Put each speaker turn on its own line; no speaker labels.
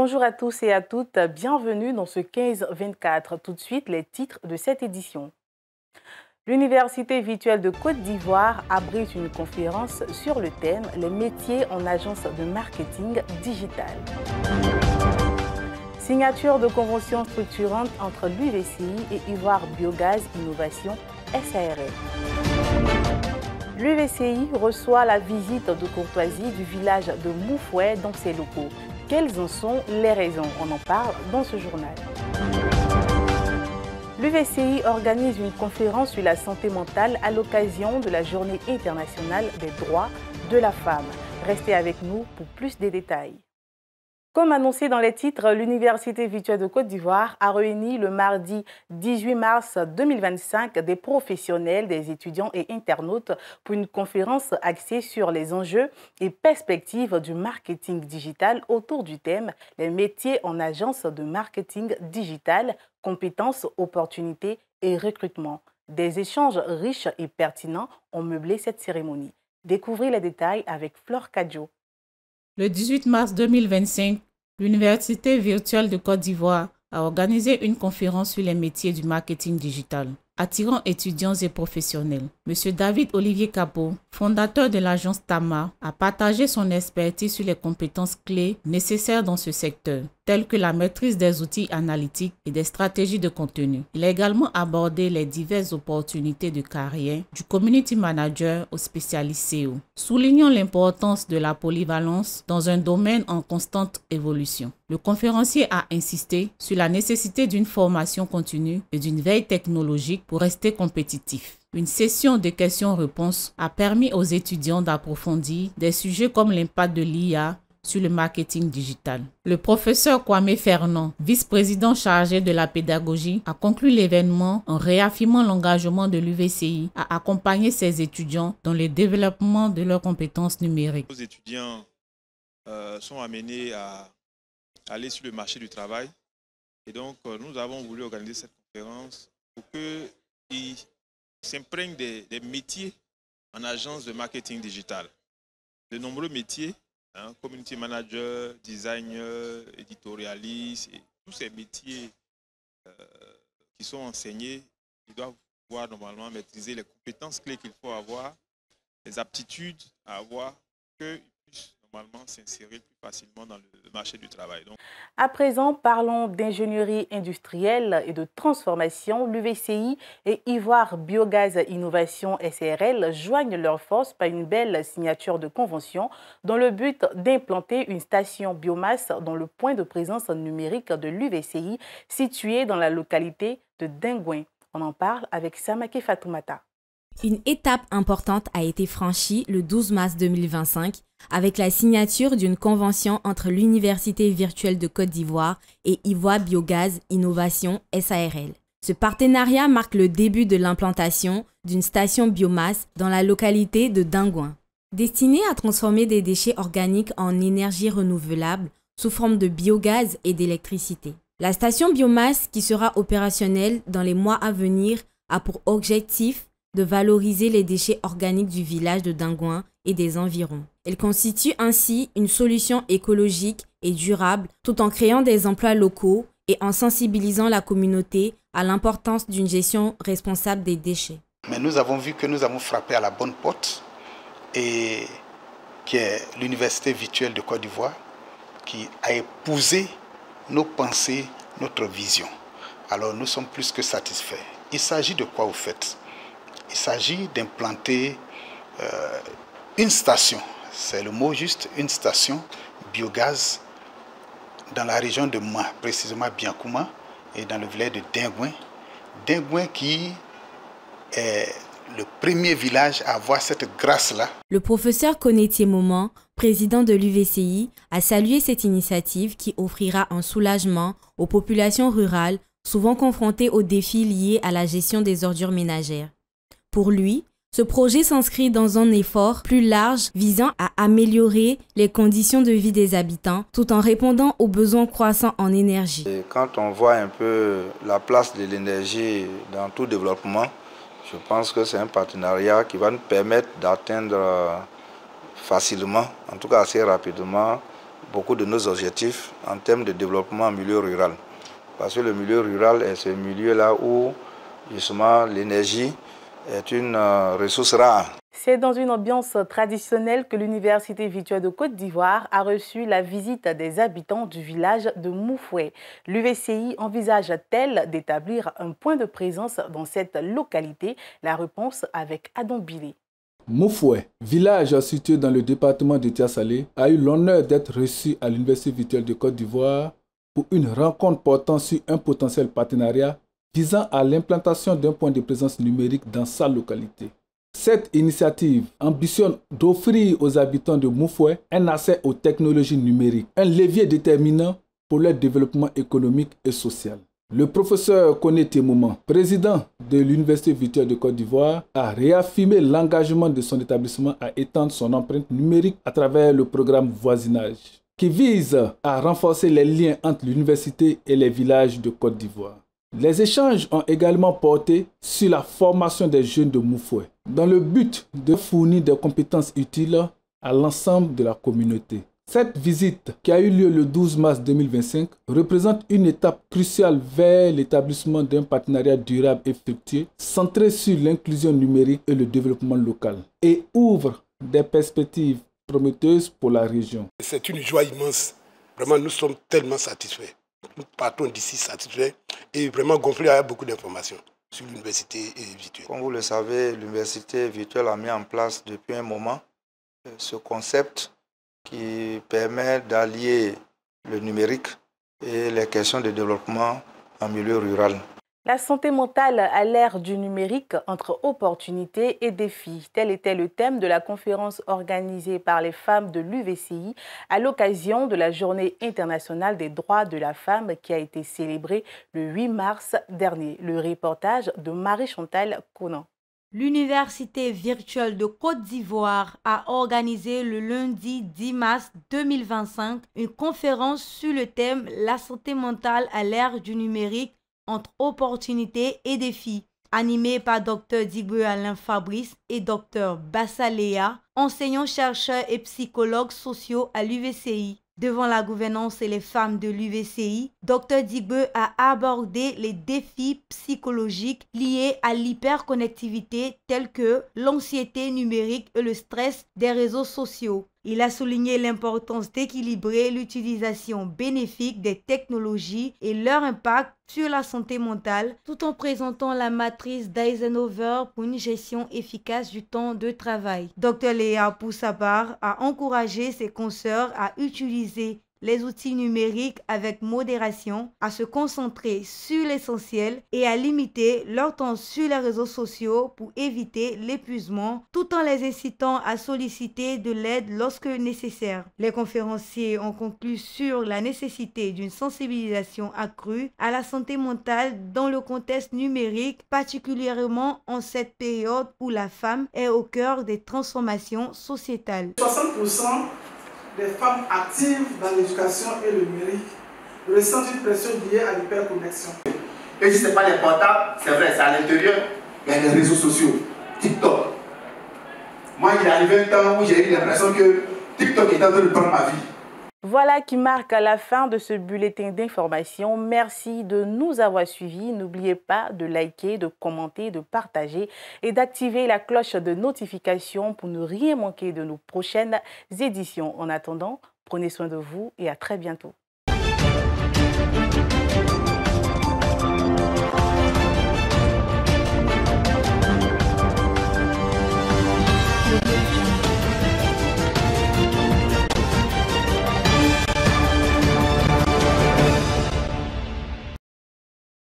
Bonjour à tous et à toutes, bienvenue dans ce 15-24. Tout de suite, les titres de cette édition. L'Université virtuelle de Côte d'Ivoire abrite une conférence sur le thème « Les métiers en agence de marketing digital ». Signature de convention structurante entre l'UVCI et Ivoire Biogaz Innovation SARL. L'UVCI reçoit la visite de courtoisie du village de Moufoué dans ses locaux. Quelles en sont les raisons? On en parle dans ce journal. L'UVCI organise une conférence sur la santé mentale à l'occasion de la Journée internationale des droits de la femme. Restez avec nous pour plus de détails. Comme annoncé dans les titres, l'Université virtuelle de Côte d'Ivoire a réuni le mardi 18 mars 2025 des professionnels, des étudiants et internautes pour une conférence axée sur les enjeux et perspectives du marketing digital autour du thème « Les métiers en agence de marketing digital, compétences, opportunités et recrutement ». Des échanges riches et pertinents ont meublé cette cérémonie. Découvrez les détails avec Flore Kadjo.
Le 18 mars 2025, l'Université virtuelle de Côte d'Ivoire a organisé une conférence sur les métiers du marketing digital, attirant étudiants et professionnels. M. David Olivier Capot, fondateur de l'agence Tama, a partagé son expertise sur les compétences clés nécessaires dans ce secteur, telles que la maîtrise des outils analytiques et des stratégies de contenu. Il a également abordé les diverses opportunités de carrière, du community manager au spécialiste SEO, soulignant l'importance de la polyvalence dans un domaine en constante évolution. Le conférencier a insisté sur la nécessité d'une formation continue et d'une veille technologique pour rester compétitif. Une session de questions-réponses a permis aux étudiants d'approfondir des sujets comme l'impact de l'IA sur le marketing digital. Le professeur Kwame Fernand, vice-président chargé de la pédagogie, a conclu l'événement en réaffirmant l'engagement de l'UVCI à accompagner ses étudiants dans le développement de leurs compétences numériques.
Nos étudiants sont amenés à aller sur le marché du travail et donc nous avons voulu organiser cette conférence pour qu'ils s'imprègnent des métiers en agence de marketing digital. De nombreux métiers, community manager, designer, éditorialiste, et tous ces métiers qui sont enseignés, ils doivent pouvoir normalement maîtriser les compétences clés qu'il faut avoir, les aptitudes à avoir, qu'ils puissent normalement s'insérer plus facilement dans le marché du travail. Donc,
à présent, parlons d'ingénierie industrielle et de transformation. L'UVCI et Ivoire Biogaz Innovation SARL joignent leurs forces par une belle signature de convention dans le but d'implanter une station biomasse dans le point de présence numérique de l'UVCI situé dans la localité de Dingouin. On en parle avec Samake Fatoumata.
Une étape importante a été franchie le 12 mars 2025 avec la signature d'une convention entre l'Université virtuelle de Côte d'Ivoire et Ivoire Biogaz Innovation SARL. Ce partenariat marque le début de l'implantation d'une station biomasse dans la localité de Dingouin, destinée à transformer des déchets organiques en énergie renouvelable sous forme de biogaz et d'électricité. La station biomasse, qui sera opérationnelle dans les mois à venir, a pour objectif de valoriser les déchets organiques du village de Dingouin et des environs. Elle constitue ainsi une solution écologique et durable tout en créant des emplois locaux et en sensibilisant la communauté à l'importance d'une gestion responsable des déchets.
Mais nous avons vu que nous avons frappé à la bonne porte, et qui est l'Université virtuelle de Côte d'Ivoire, qui a épousé nos pensées, notre vision. Alors nous sommes plus que satisfaits. Il s'agit de quoi au fait? Il s'agit d'implanter une station, c'est le mot juste, une station biogaz dans la région de Ma, précisément Biankouma, et dans le village de Dingouin. Dingouin qui est le premier village à avoir cette grâce-là.
Le professeur Konetier Moment, président de l'UVCI, a salué cette initiative qui offrira un soulagement aux populations rurales souvent confrontées aux défis liés à la gestion des ordures ménagères. Pour lui, ce projet s'inscrit dans un effort plus large visant à améliorer les conditions de vie des habitants tout en répondant aux besoins croissants en énergie.
Et quand on voit un peu la place de l'énergie dans tout développement, je pense que c'est un partenariat qui va nous permettre d'atteindre facilement, en tout cas assez rapidement, beaucoup de nos objectifs en termes de développement en milieu rural. Parce que le milieu rural est ce milieu-là où justement l'énergie est une ressource rare.
C'est dans une ambiance traditionnelle que l'Université virtuelle de Côte d'Ivoire a reçu la visite des habitants du village de Moufoué. L'UVCI envisage-t-elle d'établir un point de présence dans cette localité? La réponse avec Adam Bilé.
Moufoué, village situé dans le département de Tiasalé, a eu l'honneur d'être reçu à l'Université virtuelle de Côte d'Ivoire pour une rencontre portant sur un potentiel partenariat visant à l'implantation d'un point de présence numérique dans sa localité. Cette initiative ambitionne d'offrir aux habitants de Moufoué un accès aux technologies numériques, un levier déterminant pour leur développement économique et social. Le professeur Koné Temouman, président de l'Université virtuelle de Côte d'Ivoire, a réaffirmé l'engagement de son établissement à étendre son empreinte numérique à travers le programme Voisinage, qui vise à renforcer les liens entre l'université et les villages de Côte d'Ivoire. Les échanges ont également porté sur la formation des jeunes de Moufoué, dans le but de fournir des compétences utiles à l'ensemble de la communauté. Cette visite, qui a eu lieu le 12 mars 2025, représente une étape cruciale vers l'établissement d'un partenariat durable et fructueux centré sur l'inclusion numérique et le développement local et ouvre des perspectives prometteuses pour la région.
C'est une joie immense. Vraiment, nous sommes tellement satisfaits. Nous partons d'ici satisfaits et vraiment gonflés avec beaucoup d'informations sur l'université virtuelle.
Comme vous le savez, l'université virtuelle a mis en place depuis un moment ce concept qui permet d'allier le numérique et les questions de développement en milieu rural.
La santé mentale à l'ère du numérique entre opportunités et défis. Tel était le thème de la conférence organisée par les femmes de l'UVCI à l'occasion de la Journée internationale des droits de la femme qui a été célébrée le 8 mars dernier. Le reportage de Marie-Chantal Conan.
L'Université virtuelle de Côte d'Ivoire a organisé le lundi 10 mars 2025 une conférence sur le thème « La santé mentale à l'ère du numérique entre opportunités et défis », animée par Dr Digbe Alain Fabrice et Dr Bassaléa, enseignants-chercheurs et psychologues sociaux à l'UVCI. Devant la gouvernance et les femmes de l'UVCI, Dr Digbe a abordé les défis psychologiques liés à l'hyperconnectivité tels que l'anxiété numérique et le stress des réseaux sociaux. Il a souligné l'importance d'équilibrer l'utilisation bénéfique des technologies et leur impact sur la santé mentale, tout en présentant la matrice d'Eisenhower pour une gestion efficace du temps de travail. Dr Léa, pour sa part, a encouragé ses consoeurs à utiliser les outils numériques avec modération, à se concentrer sur l'essentiel et à limiter leur temps sur les réseaux sociaux pour éviter l'épuisement, tout en les incitant à solliciter de l'aide lorsque nécessaire. Les conférenciers ont conclu sur la nécessité d'une sensibilisation accrue à la santé mentale dans le contexte numérique, particulièrement en cette période où la femme est au cœur des transformations sociétales.
60% des femmes actives dans l'éducation et le numérique ressentent une pression liée à l'hyperconnexion.
Et si ce n'est pas les portables, c'est vrai, c'est à l'intérieur, il y a les réseaux sociaux, TikTok. Moi, il est arrivé un temps où j'ai eu l'impression que TikTok était en train de prendre ma vie.
Voilà qui marque la fin de ce bulletin d'information. Merci de nous avoir suivis. N'oubliez pas de liker, de commenter, de partager et d'activer la cloche de notification pour ne rien manquer de nos prochaines éditions. En attendant, prenez soin de vous et à très bientôt.
Le